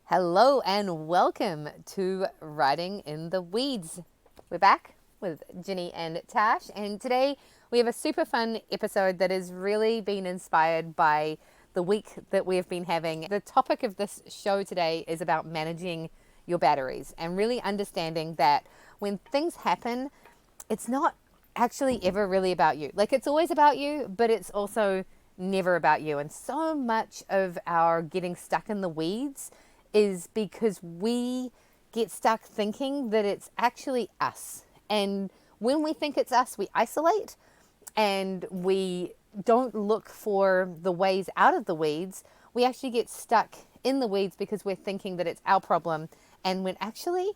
Hello and welcome to Riding in the Weeds. We're back with Ginny and Tash, and today we have a super fun episode that has really been inspired by the week that we have been having. The topic of this show today is about managing your batteries and really understanding that when things happen, it's not actually ever really about you. Like, it's always about you, but it's also never about you. And so much of our getting stuck in the weeds is because we get stuck thinking that it's actually us. And when we think it's us, we isolate and we don't look for the ways out of the weeds. We actually get stuck in the weeds because we're thinking that it's our problem. And when actually,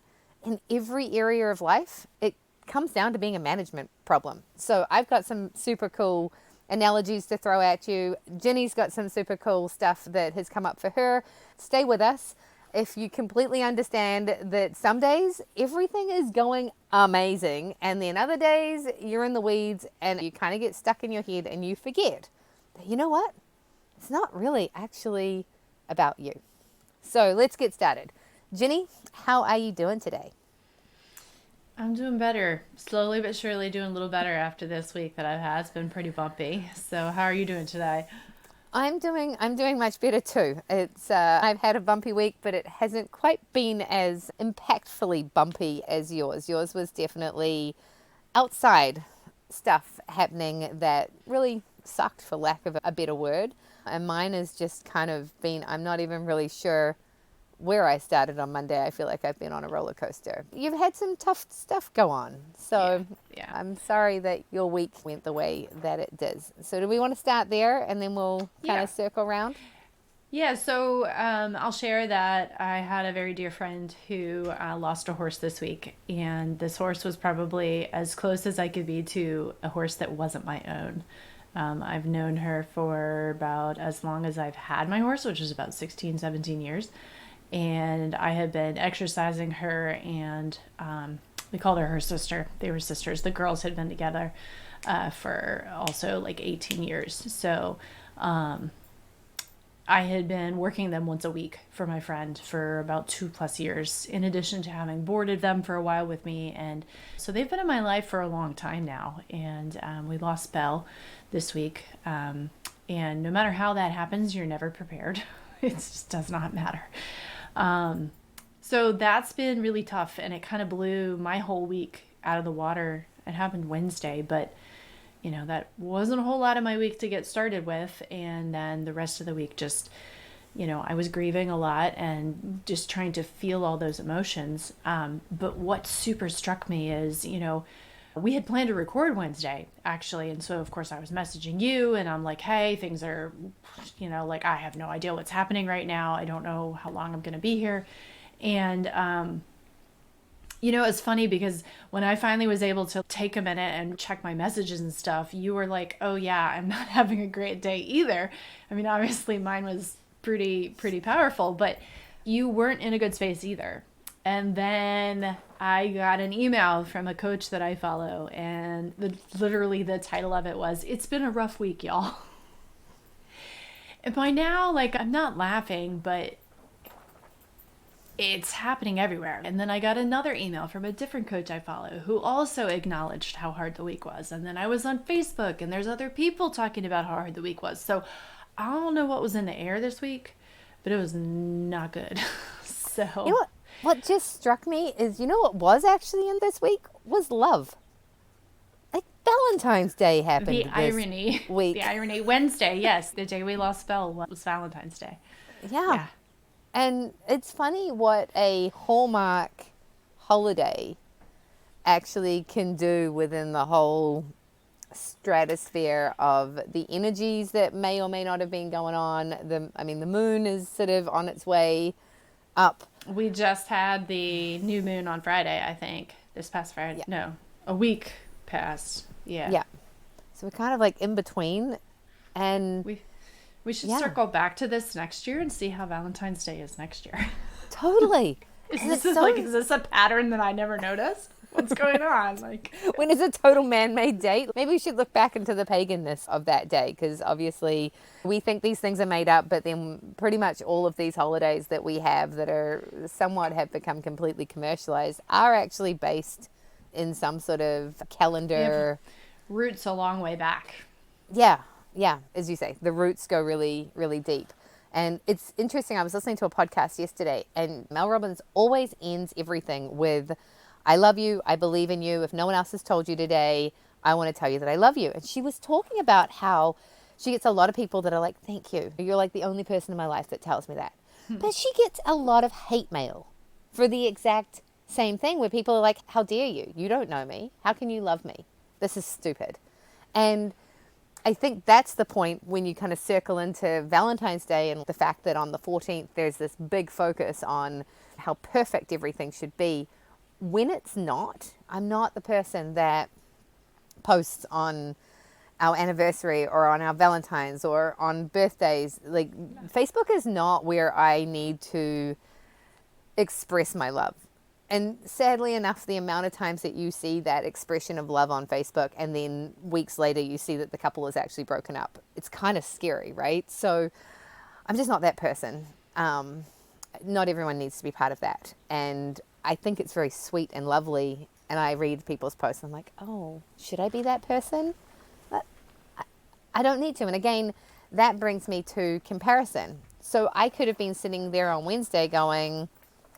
in every area of life, it comes down to being a management problem. So I've got some super cool analogies to throw at you. Jenny's got some super cool stuff that has come up for her. Stay with us if you completely understand that some days everything is going amazing, and then other days you're in the weeds and you kind of get stuck in your head and you forget that, you know what? It's not really actually about you. So let's get started. Jenny, how are you doing today? I'm doing better. Slowly but surely doing a little better after this week that I've had. It's been pretty bumpy. So how are you doing today? I'm doing much better too. It's I've had a bumpy week, but it hasn't quite been as impactfully bumpy as yours. Yours was definitely outside stuff happening that really sucked, for lack of a better word. And mine has just kind of been, I'm not even really sure where I started on Monday. I feel like I've been on a roller coaster. You've had some tough stuff go on. Yeah, So yeah. I'm sorry that your week went the way that it does. So do we want to start there and then we'll kind Yeah. of circle around? I'll share that I had a very dear friend who lost a horse this week, and this horse was probably as close as I could be to a horse that wasn't my own. I've known her for about as long as I've had my horse, which is about 16, 17 years. And I had been exercising her, and we called her sister. They were sisters. The girls had been together for also like 18 years. So I had been working them once a week for my friend for about 2+ years, in addition to having boarded them for a while with me. And so they've been in my life for a long time now. And we lost Belle this week. And no matter how that happens, you're never prepared. It just does not matter. So that's been really tough, and it kind of blew my whole week out of the water. It happened Wednesday, but that wasn't a whole lot of my week to get started with. And then the rest of the week just, I was grieving a lot and just trying to feel all those emotions. But what super struck me is, we had planned to record Wednesday, actually. And so, of course, I was messaging you, and I'm like, hey, things are, like, I have no idea what's happening right now. I don't know how long I'm going to be here. And, it's funny because when I finally was able to take a minute and check my messages and stuff, you were like, oh, yeah, I'm not having a great day either. I mean, obviously mine was pretty powerful, but you weren't in a good space either. And then I got an email from a coach that I follow, and literally the title of it was, "It's been a rough week, y'all." And by now, like, I'm not laughing, but it's happening everywhere. And then I got another email from a different coach I follow who also acknowledged how hard the week was. And then I was on Facebook, and there's other people talking about how hard the week was. So I don't know what was in the air this week, but it was not good. You know So what just struck me is, what was actually in this week was love. Like, Valentine's Day the happened this irony, the week. irony. Wednesday, yes, the day we lost Belle was Valentine's Day. Yeah. Yeah. And it's funny what a Hallmark holiday actually can do within the whole stratosphere of the energies that may or may not have been going on. The moon is sort of on its way up. We just had the new moon on Friday, I think. This past Friday. Yeah. No, a week passed. Yeah. Yeah. So we're kind of like in between. And We we should yeah, circle back to this next year and see how Valentine's Day is next year. totally. Is And this it's like so is this a pattern that I never noticed? What's going on? Like, When it's a total man-made date, maybe we should look back into the paganness of that day, because obviously we think these things are made up, but then pretty much all of these holidays that we have that are somewhat have become completely commercialized are actually based in some sort of they have calendar. roots a long way back. Yeah, yeah, as you say, the roots go really, really deep. And it's interesting. I was listening to a podcast yesterday, and Mel Robbins always ends everything with, I love you. I believe in you. If no one else has told you today, I want to tell you that I love you. And she was talking about how she gets a lot of people that are like, thank you. You're like the only person in my life that tells me that. But she gets a lot of hate mail for the exact same thing, where people are like, how dare you? You don't know me. How can you love me? This is stupid. And I think that's the point when you kind of circle into Valentine's Day and the fact that on the 14th there's this big focus on how perfect everything should be. When it's not, I'm not the person that posts on our anniversary or on our Valentine's or on birthdays. Like, Facebook is not where I need to express my love. And sadly enough, the amount of times that you see that expression of love on Facebook and then weeks later you see that the couple is actually broken up, it's kind of scary, right? So I'm just not that person. Not everyone needs to be part of that. And I think it's very sweet and lovely. And I read people's posts and I'm like, oh, should I be that person? But I don't need to. And again, that brings me to comparison. So I could have been sitting there on Wednesday going,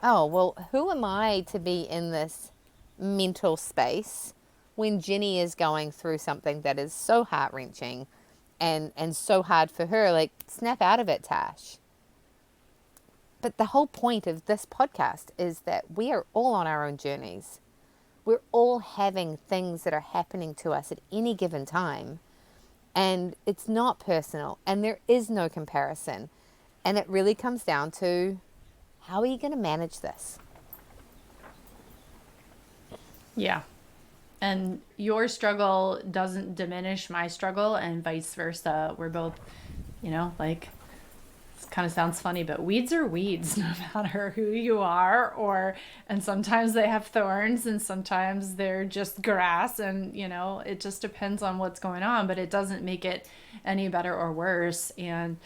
oh, well, who am I to be in this mental space when Ginny is going through something that is so heart-wrenching and so hard for her? Like, snap out of it, Tash. But the whole point of this podcast is that we are all on our own journeys. We're all having things that are happening to us at any given time. And it's not personal. And there is no comparison. And it really comes down to, how are you going to manage this? Yeah. And your struggle doesn't diminish my struggle, and vice versa. We're both, like, it kind of sounds funny, but weeds are weeds no matter who you are, and sometimes they have thorns and sometimes they're just grass, and it just depends on what's going on, but it doesn't make it any better or worse. And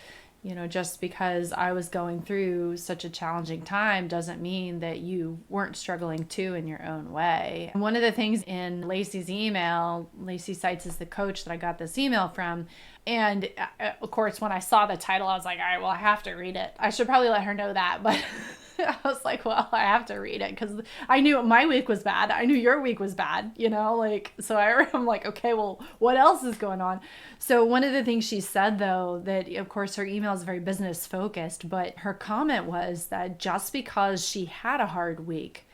just because I was going through such a challenging time doesn't mean that you weren't struggling too in your own way. And one of the things in Lacey's email, Lacey Seitz is the coach that I got this email from. And of course, when I saw the title, I was like, all right, well, I have to read it. I should probably let her know that. But I was like, well, I have to read it because I knew my week was bad. I knew your week was bad, so I'm like, okay, well, what else is going on? So one of the things she said, though, that of course her email is very business focused, but her comment was that just because she had a hard week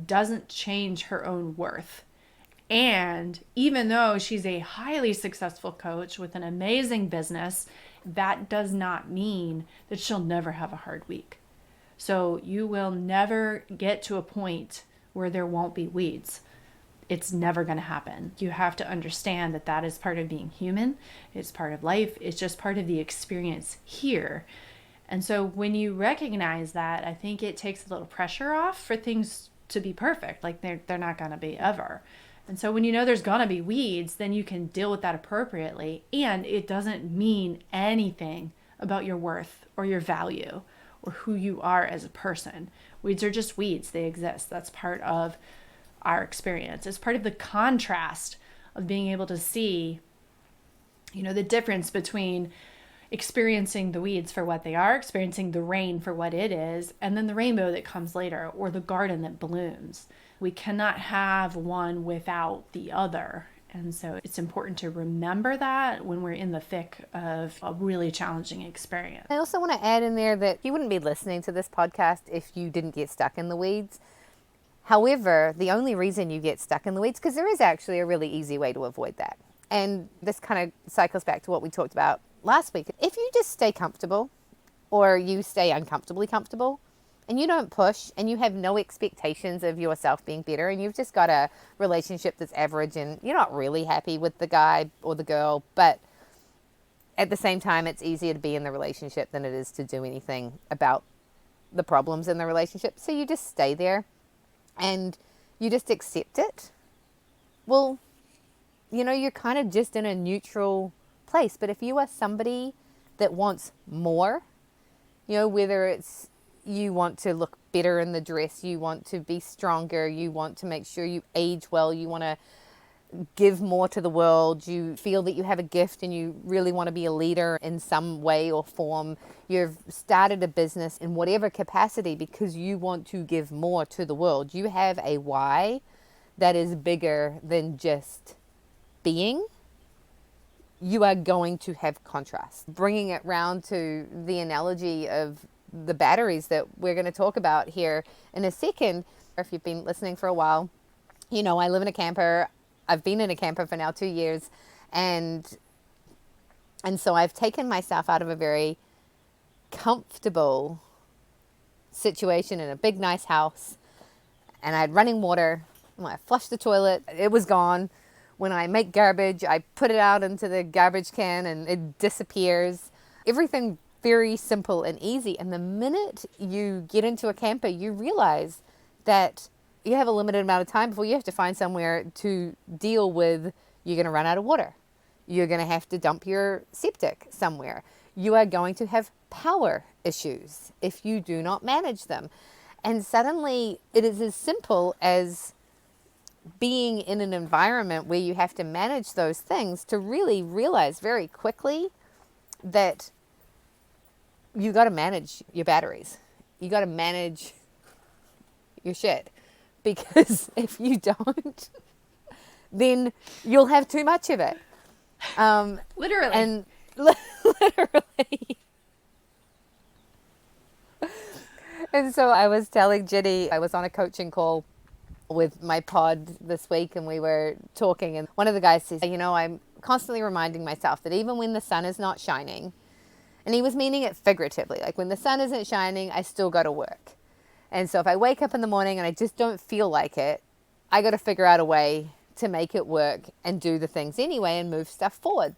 doesn't change her own worth. And even though she's a highly successful coach with an amazing business, that does not mean that she'll never have a hard week. So you will never get to a point where there won't be weeds. It's never going to happen. You have to understand that that is part of being human. It's part of life. It's just part of the experience here. And so when you recognize that, I think it takes a little pressure off for things to be perfect. Like they're not going to be ever. And so when you know there's going to be weeds, then you can deal with that appropriately. And it doesn't mean anything about your worth or your value or who you are as a person. Weeds are just weeds. They exist. That's part of our experience. It's part of the contrast of being able to see, the difference between experiencing the weeds for what they are, experiencing the rain for what it is, and then the rainbow that comes later, or the garden that blooms. We cannot have one without the other. And so it's important to remember that when we're in the thick of a really challenging experience. I also want to add in there that you wouldn't be listening to this podcast if you didn't get stuck in the weeds. However, the only reason you get stuck in the weeds, because there is actually a really easy way to avoid that. And this kind of cycles back to what we talked about last week. If you just stay comfortable, or you stay uncomfortably comfortable, and you don't push, and you have no expectations of yourself being better, and you've just got a relationship that's average, and you're not really happy with the guy or the girl, but at the same time, it's easier to be in the relationship than it is to do anything about the problems in the relationship. So you just stay there, and you just accept it, well, you're kind of just in a neutral place. But if you are somebody that wants more, whether it's you want to look better in the dress, you want to be stronger, you want to make sure you age well, you want to give more to the world, you feel that you have a gift and you really want to be a leader in some way or form, you've started a business in whatever capacity because you want to give more to the world. You have a why that is bigger than just being. You are going to have contrast. Bringing it round to the analogy of the batteries that we're going to talk about here in a second. If you've been listening for a while, I live in a camper. I've been in a camper for now 2 years, and so I've taken myself out of a very comfortable situation in a big nice house, and I had running water. When I flushed the toilet, it was gone. When I make garbage, I put it out into the garbage can and it disappears. Everything very simple and easy. And the minute you get into a camper, you realize that you have a limited amount of time before you have to find somewhere to deal with. You're going to run out of water. You're going to have to dump your septic somewhere. You are going to have power issues if you do not manage them. And suddenly it is as simple as being in an environment where you have to manage those things to really realize very quickly that you got to manage your batteries. You got to manage your shit. Because if you don't, then you'll have too much of it. Literally. And literally. And so I was telling Ginny, I was on a coaching call with my pod this week and we were talking, and one of the guys says, I'm constantly reminding myself that even when the sun is not shining, and he was meaning it figuratively, like when the sun isn't shining, I still go to work. And so if I wake up in the morning and I just don't feel like it, I got to figure out a way to make it work and do the things anyway and move stuff forward.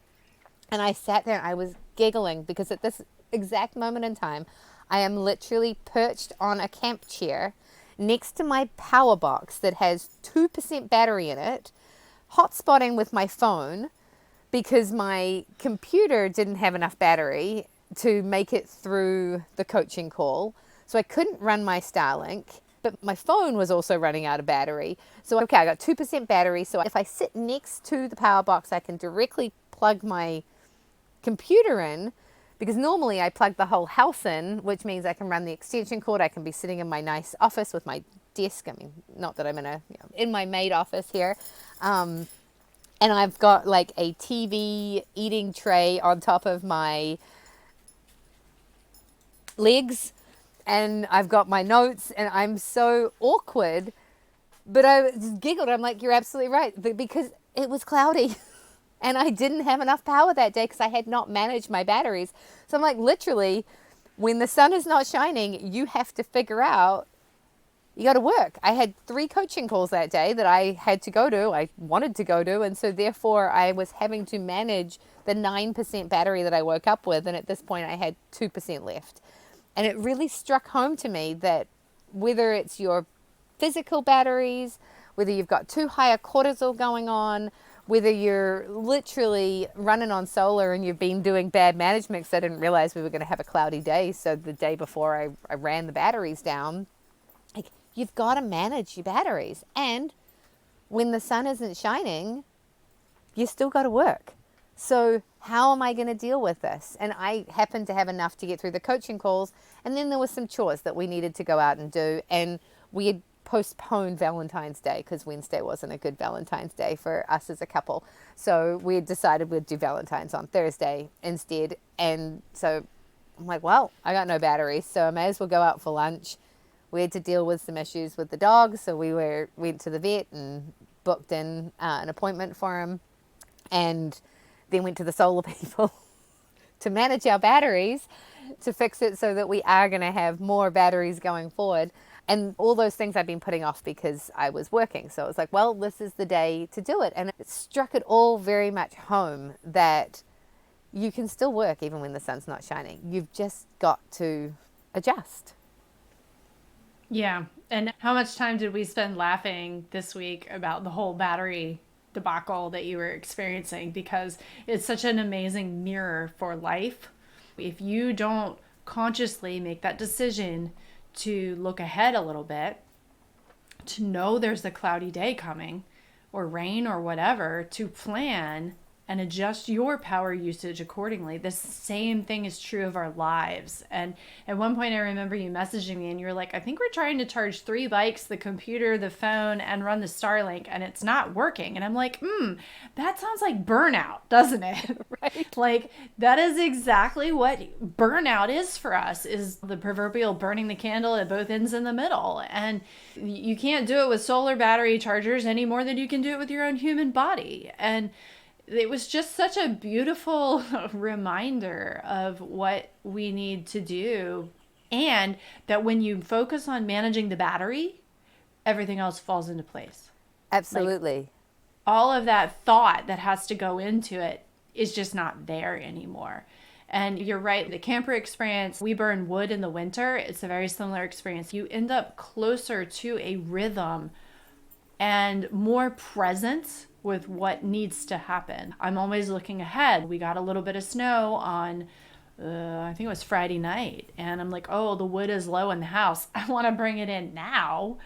And I sat there and I was giggling because at this exact moment in time, I am literally perched on a camp chair next to my power box that has 2% battery in it, hotspotting with my phone because my computer didn't have enough battery to make it through the coaching call. So I couldn't run my Starlink, but my phone was also running out of battery. So, okay, I got 2% battery. So if I sit next to the power box, I can directly plug my computer in, because normally I plug the whole house in, which means I can run the extension cord. I can be sitting in my nice office with my desk. I mean, not that I'm in my maid office here. And I've got like a TV eating tray on top of my legs. And I've got my notes, and I'm so awkward, but I just giggled. I'm like, you're absolutely right, because it was cloudy and I didn't have enough power that day because I had not managed my batteries. So I'm like, literally, when the sun is not shining, you have to figure out, you got to work. I had 3 coaching calls that day that I had to go to, I wanted to go to. And so therefore I was having to manage the 9% battery that I woke up with. And at this point I had 2% left. And it really struck home to me that whether it's your physical batteries, whether you've got too high a cortisol going on, whether you're literally running on solar and you've been doing bad management because I didn't realize we were going to have a cloudy day. So the day before I ran the batteries down, like, you've got to manage your batteries. And when the sun isn't shining, you still got to work. So how am I going to deal with this? And I happened to have enough to get through the coaching calls. And then there were some chores that we needed to go out and do. And we had postponed Valentine's Day because Wednesday wasn't a good Valentine's Day for us as a couple. So we had decided we'd do Valentine's on Thursday instead. And so I'm like, well, I got no batteries, so I may as well go out for lunch. We had to deal with some issues with the dog. So we went to the vet and booked in an appointment for him. And then went to the solar people to manage our batteries, to fix it so that we are going to have more batteries going forward. And all those things I've been putting off because I was working. So it was like, well, this is the day to do it. And it struck it all very much home that you can still work even when the sun's not shining. You've just got to adjust. Yeah. And how much time did we spend laughing this week about the whole battery debacle that you were experiencing? Because it's such an amazing mirror for life. If you don't consciously make that decision to look ahead a little bit, to know there's a cloudy day coming or rain or whatever, to plan and adjust your power usage accordingly. The same thing is true of our lives. And at one point, I remember you messaging me and you were like, I think we're trying to charge 3 bikes, the computer, the phone, and run the Starlink, and it's not working. And I'm like, that sounds like burnout, doesn't it? Right. Like, that is exactly what burnout is for us, is the proverbial burning the candle at both ends in the middle. And you can't do it with solar battery chargers any more than you can do it with your own human body. And it was just such a beautiful reminder of what we need to do. And that when you focus on managing the battery, everything else falls into place. Like, Absolutely. all of that thought that has to go into it is just not there anymore. And you're right, the camper experience, we burn wood in the winter. It's a very similar experience. You end up closer to a rhythm and more present with what needs to happen. I'm always looking ahead. We got a little bit of snow on, I think it was Friday night. And I'm like, oh, the wood is low in the house. I want to bring it in now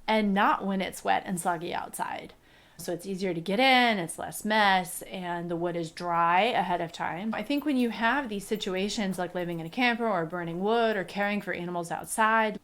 and not when it's wet and soggy outside. So it's easier to get in, it's less mess, and the wood is dry ahead of time. I think when you have these situations like living in a camper or burning wood or caring for animals outside,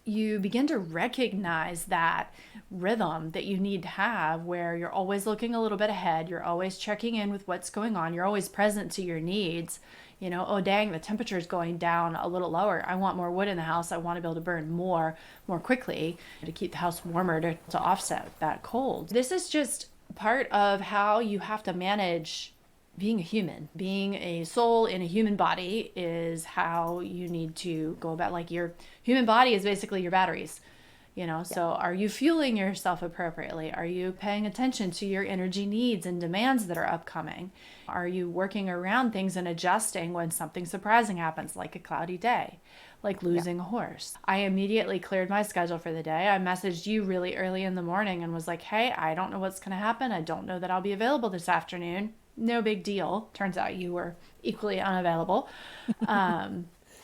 you begin to recognize that rhythm that you need to have, where you're always looking a little bit ahead, you're always checking in with what's going on, you're always present to your needs. You know, oh dang, the temperature is going down a little lower. I want more wood in the house. I want to be able to burn more quickly to keep the house warmer to offset that cold. This is just part of how you have to manage being a human. Being a soul in a human body is how you need to go about. Like, your human body is basically your batteries. You know, so are you fueling yourself appropriately? Are you paying attention to your energy needs and demands that are upcoming? Are you working around things and adjusting when something surprising happens, like a cloudy day, like losing a horse? I immediately cleared my schedule for the day. I messaged you really early in the morning and was like, hey, I don't know what's going to happen. I don't know that I'll be available this afternoon. No big deal. Turns out you were equally unavailable. Because I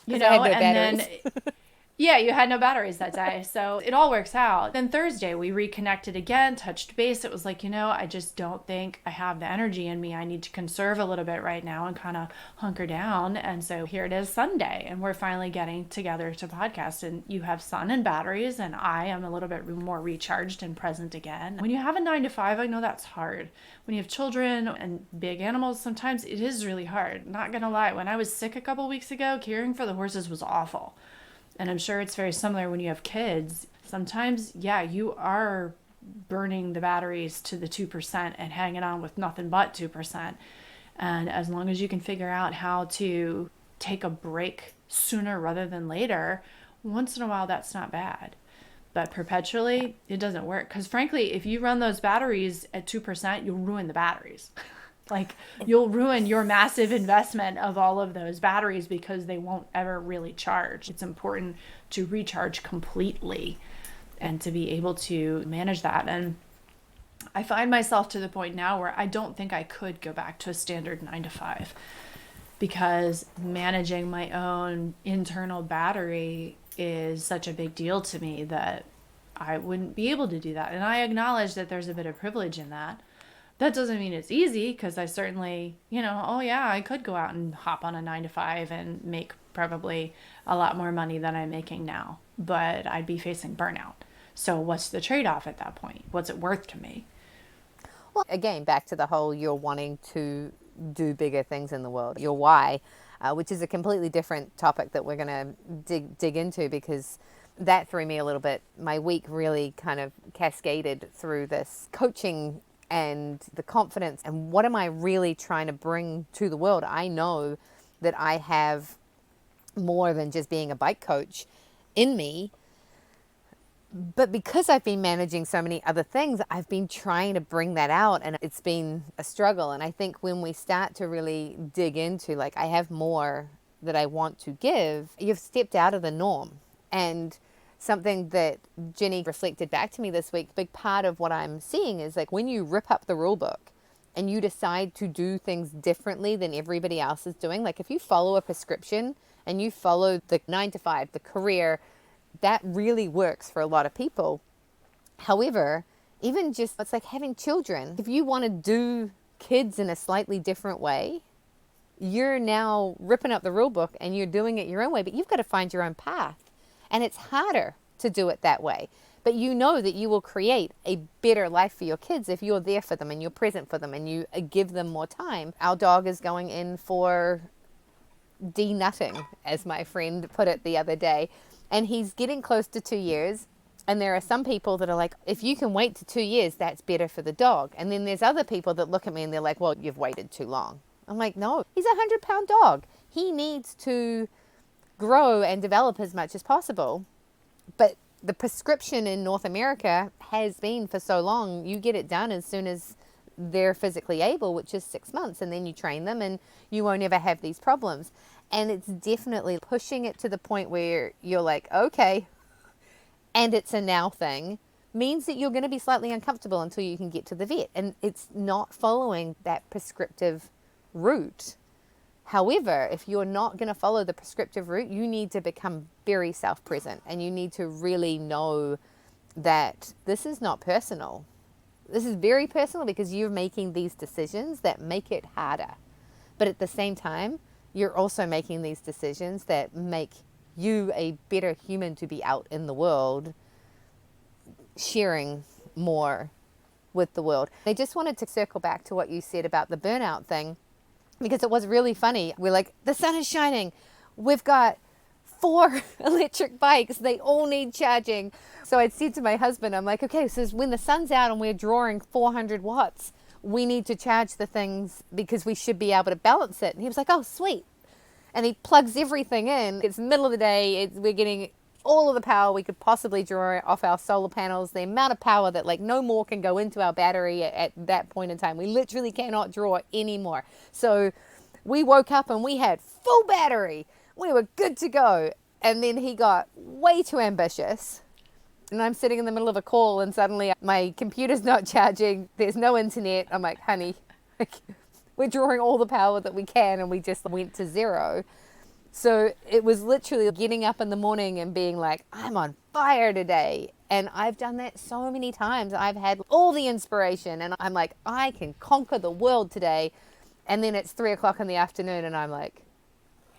had no And batteries. then yeah, you had no batteries that day. So it all works out. Then Thursday, we reconnected again, touched base. It was like, I just don't think I have the energy in me. I need to conserve a little bit right now and kind of hunker down. And so here it is, Sunday, and we're finally getting together to podcast. And you have sun and batteries, and I am a little bit more recharged and present again. When you have a 9 to 5, I know that's hard. When you have children and big animals, sometimes it is really hard. Not gonna lie, when I was sick a couple weeks ago, caring for the horses was awful. And I'm sure it's very similar when you have kids. Sometimes, yeah, you are burning the batteries to the 2% and hanging on with nothing but 2%. And as long as you can figure out how to take a break sooner rather than later, once in a while, that's not bad. But perpetually, it doesn't work. Because frankly, if you run those batteries at 2%, you'll ruin the batteries. Like, you'll ruin your massive investment of all of those batteries because they won't ever really charge. It's important to recharge completely and to be able to manage that. And I find myself to the point now where I don't think I could go back to a standard 9 to 5, because managing my own internal battery is such a big deal to me that I wouldn't be able to do that. And I acknowledge that there's a bit of privilege in that. That doesn't mean it's easy, because I certainly, oh yeah, I could go out and hop on a 9 to 5 and make probably a lot more money than I'm making now, but I'd be facing burnout. So what's the trade-off at that point? What's it worth to me? Well, again, back to the whole you're wanting to do bigger things in the world, your why, which is a completely different topic that we're going to dig into, because that threw me a little bit. My week really kind of cascaded through this coaching and the confidence and what am I really trying to bring to the world. I know that I have more than just being a bike coach in me, but because I've been managing so many other things, I've been trying to bring that out, and it's been a struggle. And I think when we start to really dig into, like, I have more that I want to give, you've stepped out of the norm. And something that Ginny reflected back to me this week, big part of what I'm seeing is like when you rip up the rule book and you decide to do things differently than everybody else is doing, like if you follow a prescription and you follow the 9 to 5, the career, that really works for a lot of people. However, even just it's like having children. If you want to do kids in a slightly different way, you're now ripping up the rule book and you're doing it your own way, but you've got to find your own path. And it's harder to do it that way. But you know that you will create a better life for your kids if you're there for them and you're present for them and you give them more time. Our dog is going in for denutting, as my friend put it the other day. And he's getting close to 2 years. And there are some people that are like, if you can wait to 2 years, that's better for the dog. And then there's other people that look at me and they're like, well, you've waited too long. I'm like, no, he's a 100-pound dog. He needs to grow and develop as much as possible. But the prescription in North America has been for so long, you get it done as soon as they're physically able, which is 6 months, and then you train them and you won't ever have these problems. And it's definitely pushing it to the point where you're like, okay, and it's a now thing, means that you're going to be slightly uncomfortable until you can get to the vet. And it's not following that prescriptive route. However, if you're not going to follow the prescriptive route, you need to become very self-present and you need to really know that this is not personal. This is very personal because you're making these decisions that make it harder. But at the same time, you're also making these decisions that make you a better human to be out in the world, sharing more with the world. I just wanted to circle back to what you said about the burnout thing, because it was really funny. We're like, the sun is shining. We've got 4 electric bikes. They all need charging. So I'd said to my husband, I'm like, okay, so when the sun's out and we're drawing 400 watts, we need to charge the things because we should be able to balance it. And he was like, oh, sweet. And he plugs everything in. It's the middle of the day. We're getting all of the power we could possibly draw off our solar panels, the amount of power that like no more can go into our battery at that point in time. We literally cannot draw anymore. So we woke up and we had full battery. We were good to go. And then he got way too ambitious. And I'm sitting in the middle of a call and suddenly my computer's not charging. There's no internet. I'm like, honey, we're drawing all the power that we can and we just went to zero. So it was literally getting up in the morning and being like, I'm on fire today. And I've done that so many times. I've had all the inspiration and I'm like, I can conquer the world today. And then it's 3:00 in the afternoon and I'm like,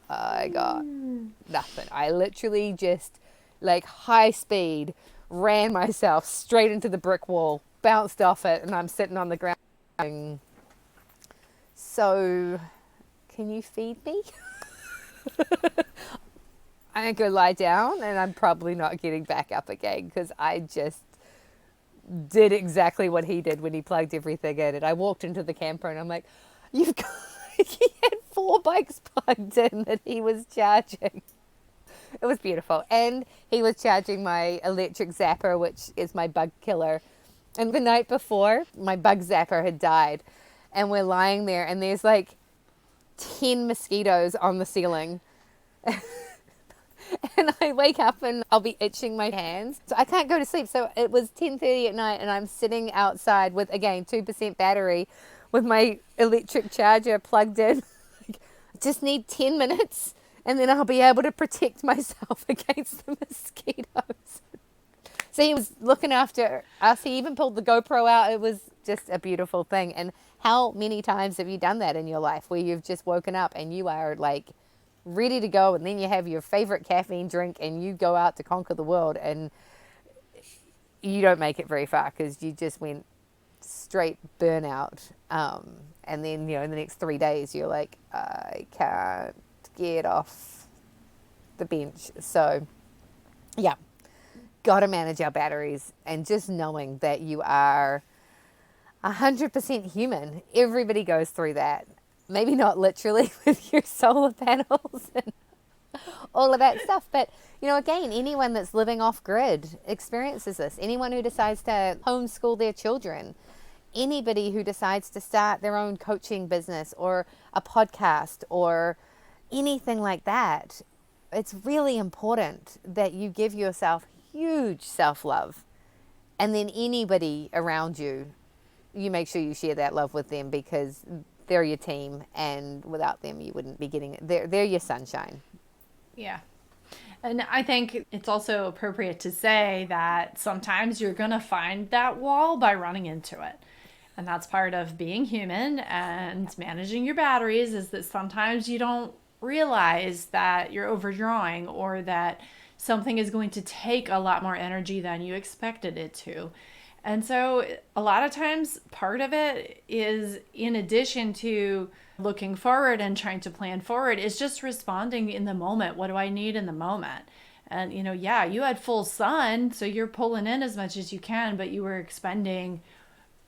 I got nothing. I literally just like high speed ran myself straight into the brick wall, bounced off it, and I'm sitting on the ground. So, can you feed me? I go lie down and I'm probably not getting back up again because I just did exactly what he did when he plugged everything in. And I walked into the camper and I'm like, you've got, he had 4 bikes plugged in that he was charging. It was beautiful. And he was charging my electric zapper, which is my bug killer. And the night before, my bug zapper had died. And we're lying there and there's like 10 mosquitoes on the ceiling. And I wake up and I'll be itching my hands. So I can't go to sleep. So it was 10:30 at night and I'm sitting outside with, again, 2% battery with my electric charger plugged in. I just need 10 minutes and then I'll be able to protect myself against the mosquitoes. So he was looking after us. He even pulled the GoPro out. It was just a beautiful thing. And how many times have you done that in your life where you've just woken up and you are like ready to go and then you have your favorite caffeine drink and you go out to conquer the world and you don't make it very far because you just went straight burnout. And then, in the next 3 days, you're like, I can't get off the bench. So, yeah, got to manage our batteries and just knowing that you are 100% human. Everybody goes through that. Maybe not literally with your solar panels and all of that stuff. But, again, anyone that's living off grid experiences this. Anyone who decides to homeschool their children, anybody who decides to start their own coaching business or a podcast or anything like that, it's really important that you give yourself huge self-love. And then anybody around you, you make sure you share that love with them, because they're your team, and without them you wouldn't be getting it. They're your sunshine. Yeah. And I think it's also appropriate to say that sometimes you're going to find that wall by running into it. And that's part of being human and managing your batteries, is that sometimes you don't realize that you're overdrawing, or that something is going to take a lot more energy than you expected it to. And so a lot of times part of it is, in addition to looking forward and trying to plan forward, is just responding in the moment. What do I need in the moment? And, yeah, you had full sun, so you're pulling in as much as you can, but you were expending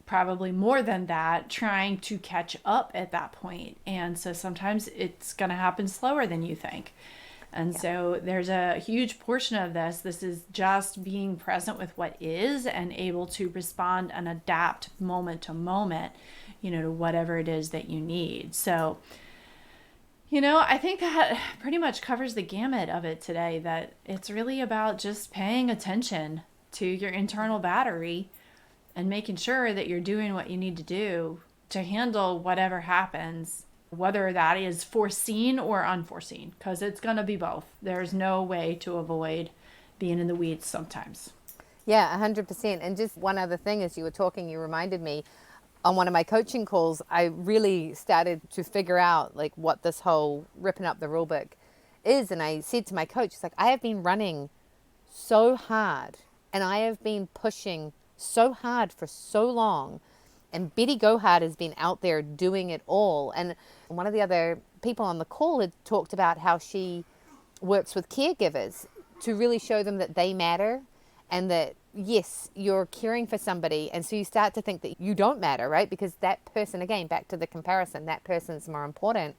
probably more than that trying to catch up at that point. And so sometimes it's going to happen slower than you think. And so there's a huge portion of this. This is just being present with what is, and able to respond and adapt moment to moment, to whatever it is that you need. So, I think that pretty much covers the gamut of it today, that it's really about just paying attention to your internal battery and making sure that you're doing what you need to do to handle whatever happens, whether that is foreseen or unforeseen, because it's going to be both. There's no way to avoid being in the weeds sometimes. Yeah, 100%. And just one other thing, as you were talking, you reminded me, on one of my coaching calls, I really started to figure out like what this whole ripping up the rule book is. And I said to my coach, it's like, I have been running so hard, and I have been pushing so hard for so long. And Betty Gohard has been out there doing it all. And one of the other people on the call had talked about how she works with caregivers to really show them that they matter, and that, yes, you're caring for somebody. And so you start to think that you don't matter, right? Because that person, again, back to the comparison, that person's more important.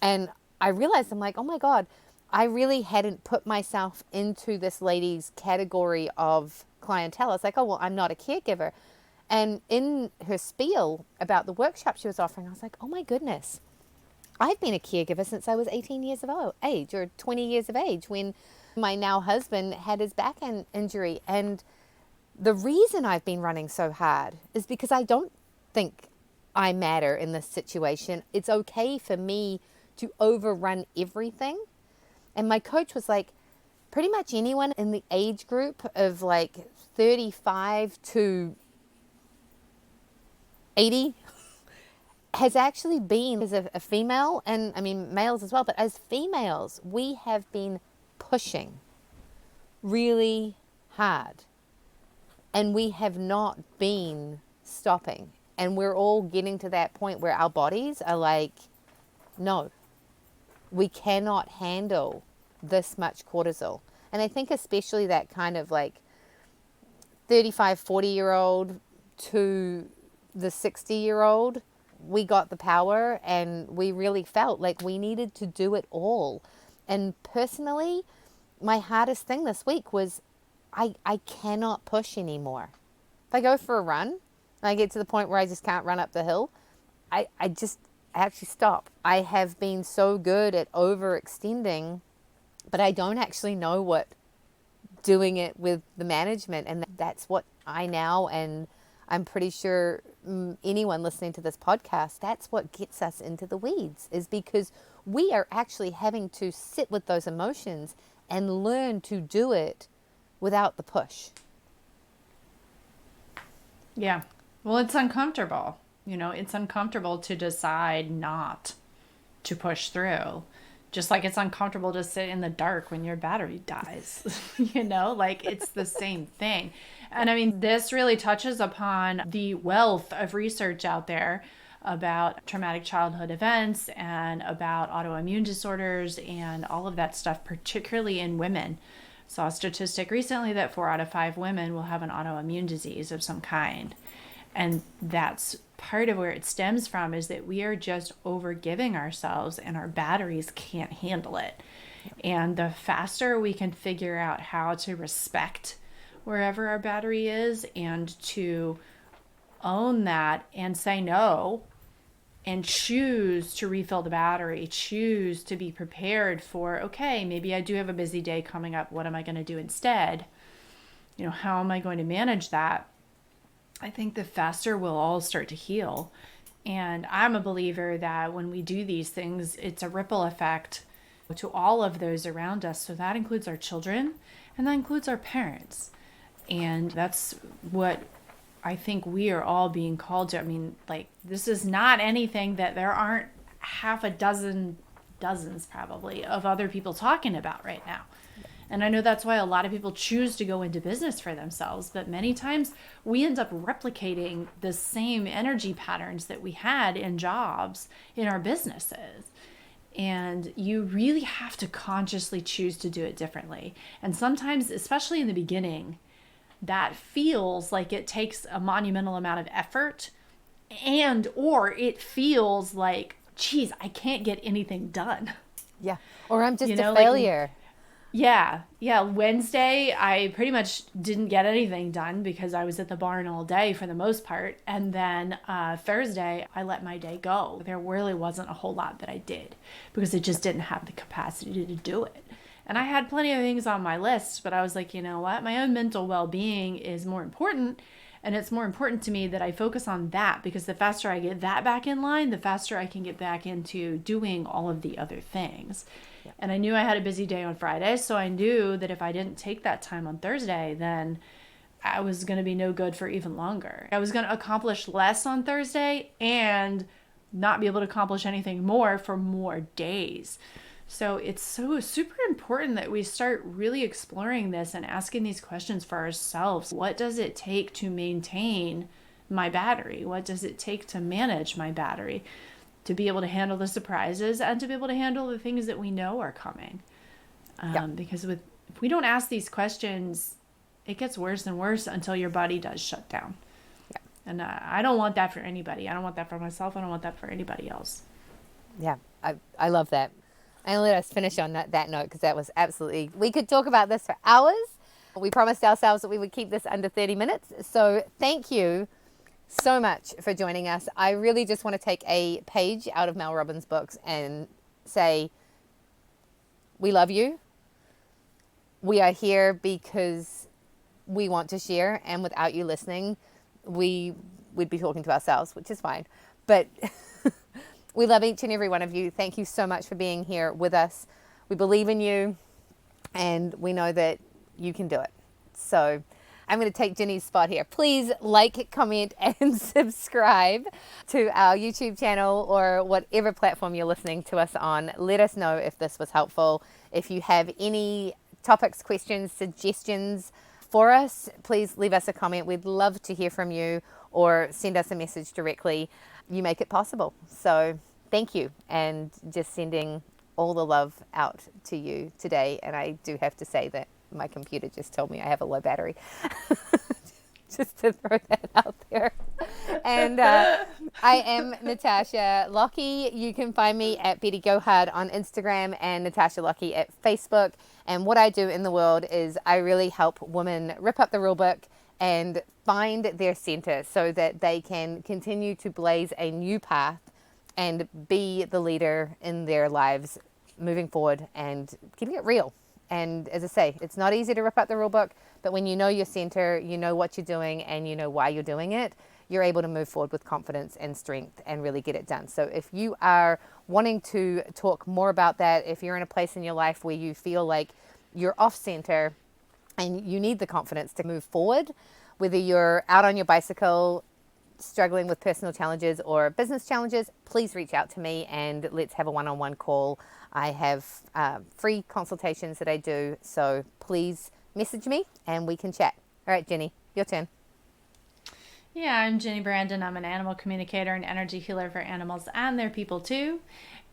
And I realized, I'm like, oh my God, I really hadn't put myself into this lady's category of clientele. I was like, oh, well, I'm not a caregiver. And in her spiel about the workshop she was offering, I was like, oh my goodness, I've been a caregiver since I was 18 years of age, or 20 years of age, when my now husband had his back injury. And the reason I've been running so hard is because I don't think I matter in this situation. It's okay for me to overrun everything. And my coach was like, pretty much anyone in the age group of like 35 to 80 has actually been, as a female, and I mean males as well, but as females, we have been pushing really hard, and we have not been stopping. And we're all getting to that point where our bodies are like, no, we cannot handle this much cortisol. And I think especially that kind of like 35, 40-year-old to the 60-year-old, we got the power, and we really felt like we needed to do it all. And personally, my hardest thing this week was I cannot push anymore. If I go for a run and I get to the point where I just can't run up the hill, I actually stop. I have been so good at overextending, but I don't actually know what doing it with the management. And that's what I now, and I'm pretty sure anyone listening to this podcast, that's what gets us into the weeds, is because we are actually having to sit with those emotions and learn to do it without the push. Yeah. Well, it's uncomfortable. It's uncomfortable to decide not to push through. Just like it's uncomfortable to sit in the dark when your battery dies. Like it's the same thing. And I mean, this really touches upon the wealth of research out there about traumatic childhood events and about autoimmune disorders and all of that stuff, particularly in women. Saw a statistic recently that 4 out of 5 women will have an autoimmune disease of some kind. And that's part of where it stems from, is that we are just overgiving ourselves and our batteries can't handle it. And the faster we can figure out how to respect wherever our battery is, and to own that and say no, and choose to refill the battery, choose to be prepared for, okay, maybe I do have a busy day coming up. What am I going to do instead? how am I going to manage that? I think the faster we'll all start to heal. And I'm a believer that when we do these things, it's a ripple effect to all of those around us. So that includes our children and that includes our parents. And that's what I think we are all being called to. I mean, like, this is not anything that there aren't half a dozen, dozens probably, of other people talking about right now. And I know that's why a lot of people choose to go into business for themselves. But many times we end up replicating the same energy patterns that we had in jobs in our businesses. And you really have to consciously choose to do it differently. And sometimes, especially in the beginning, that feels like it takes a monumental amount of effort, and or it feels like, geez, I can't get anything done. Yeah. Or I'm just a Like, failure. yeah. Wednesday, I pretty much didn't get anything done because I was at the barn all day for the most part. And then Thursday, I let my day go. There really wasn't a whole lot that I did because I just didn't have the capacity to do it. And I had plenty of things on my list, but I was like, you know what? My own mental well-being is more important. And it's more important to me that I focus on that, because the faster I get that back in line, the faster I can get back into doing all of the other things. Yeah. And I knew I had a busy day on Friday, so I knew that if I didn't take that time on Thursday, then I was going to be no good for even longer. I was going to accomplish less on Thursday and not be able to accomplish anything more for more days. So it's so super important that we start really exploring this and asking these questions for ourselves. What does it take to maintain my battery? What does it take to manage my battery? To be able to handle the surprises and to be able to handle the things that we know are coming. Because if we don't ask these questions, it gets worse and worse until your body does shut down. Yeah. And I don't want that for anybody. I don't want that for myself. I don't want that for anybody else. Yeah, I love that. And let us finish on that note, because that was absolutely, we could talk about this for hours. We promised ourselves that we would keep this under 30 minutes. So thank you so much for joining us. I really just want to take a page out of Mel Robbins' books and say, we love you. We are here because we want to share. And without you listening, we'd be talking to ourselves, which is fine. But we love each and every one of you. Thank you so much for being here with us. We believe in you, and we know that you can do it. So I'm going to take Ginny's spot here. Please like, comment, and subscribe to our YouTube channel or whatever platform you're listening to us on. Let us know if this was helpful. If you have any topics, questions, suggestions for us, please leave us a comment. We'd love to hear from you, or send us a message directly. You make it possible. So thank you, and just sending all the love out to you today. And I do have to say that my computer just told me I have a low battery. Just to throw that out there. And I am Natasha Lockie. You can find me at Betty Gohard on Instagram and Natasha Lockie at Facebook. And what I do in the world is I really help women rip up the rule book and find their center so that they can continue to blaze a new path and be the leader in their lives moving forward and keeping it real. And as I say, it's not easy to rip up the rule book, but when you know your center, you know what you're doing, and you know why you're doing it, you're able to move forward with confidence and strength and really get it done. So if you are wanting to talk more about that, if you're in a place in your life where you feel like you're off center and you need the confidence to move forward, whether you're out on your bicycle, struggling with personal challenges or business challenges, please reach out to me and let's have a one-on-one call. I have free consultations that I do, so please message me and we can chat. All right, Ginny, your turn. Yeah, I'm Ginny Brandon. I'm an animal communicator and energy healer for animals and their people too.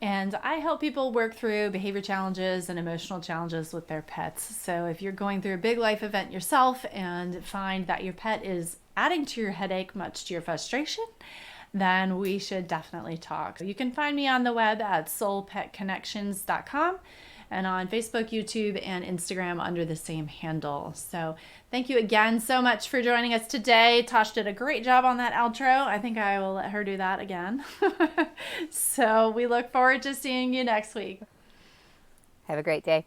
And I help people work through behavior challenges and emotional challenges with their pets. So if you're going through a big life event yourself and find that your pet is adding to your headache, much to your frustration, then we should definitely talk. You can find me on the web at soulpetconnections.com and on Facebook, YouTube, and Instagram under the same handle. So thank you again so much for joining us today. Tosh did a great job on that outro. I think I will let her do that again. So we look forward to seeing you next week. Have a great day.